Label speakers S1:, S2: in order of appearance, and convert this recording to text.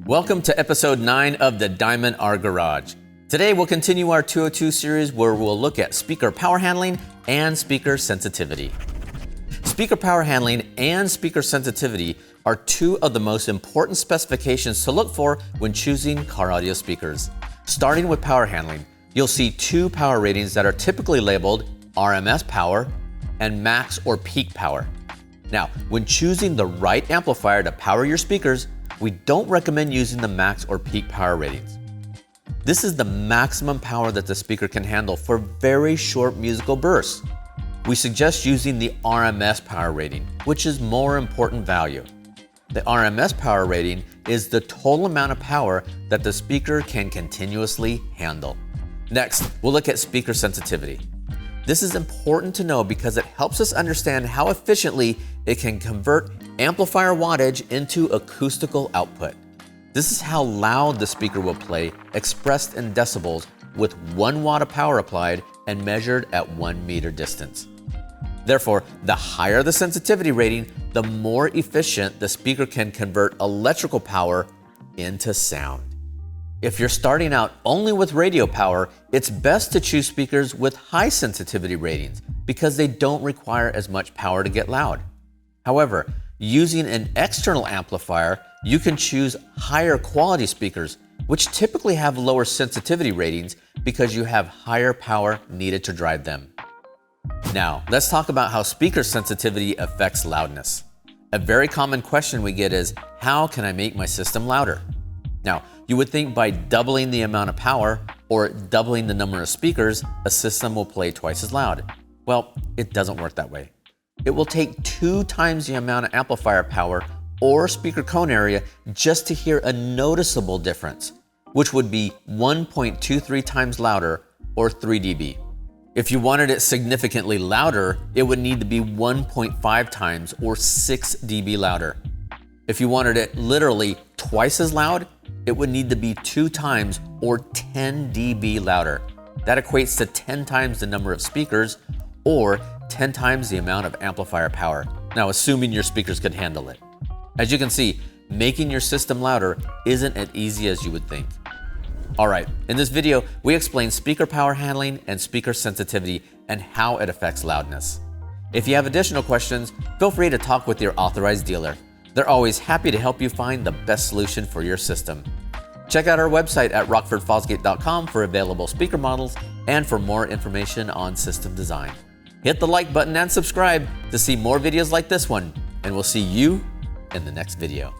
S1: Welcome to episode 9 of the Diamond R Garage. Today we'll continue our 202 series where we'll look at speaker power handling and speaker sensitivity. Speaker power handling and speaker sensitivity are two of the most important specifications to look for when choosing car audio speakers. Starting with power handling, you'll see two power ratings that are typically labeled RMS power and max or peak power. Now, when choosing the right amplifier to power your speakers, we don't recommend using the max or peak power ratings. This is the maximum power that the speaker can handle for very short musical bursts. We suggest using the RMS power rating, which is more important value. The RMS power rating is the total amount of power that the speaker can continuously handle. Next, we'll look at speaker sensitivity. This is important to know because it helps us understand how efficiently it can convert amplifier wattage into acoustical output. This is how loud the speaker will play, expressed in decibels, with 1 watt of power applied and measured at 1 meter distance. Therefore, the higher the sensitivity rating, the more efficient the speaker can convert electrical power into sound. If you're starting out only with radio power, it's best to choose speakers with high sensitivity ratings because they don't require as much power to get loud. However, using an external amplifier, you can choose higher quality speakers, which typically have lower sensitivity ratings because you have higher power needed to drive them. Now, let's talk about how speaker sensitivity affects loudness. A very common question we get is, how can I make my system louder? Now, you would think by doubling the amount of power or doubling the number of speakers, a system will play twice as loud. Well, it doesn't work that way. It will take 2 times the amount of amplifier power or speaker cone area just to hear a noticeable difference, which would be 1.23 times louder or 3 dB. If you wanted it significantly louder, it would need to be 1.5 times or 6 dB louder. If you wanted it literally twice as loud, it would need to be 2 times or 10 dB louder. That equates to 10 times the number of speakers or 10 times the amount of amplifier power. Now, assuming your speakers could handle it. As you can see, making your system louder isn't as easy as you would think. All right, in this video, we explain speaker power handling and speaker sensitivity and how it affects loudness. If you have additional questions, feel free to talk with your authorized dealer. They're always happy to help you find the best solution for your system. Check out our website at rockfordfosgate.com for available speaker models and for more information on system design. Hit the like button and subscribe to see more videos like this one, and we'll see you in the next video.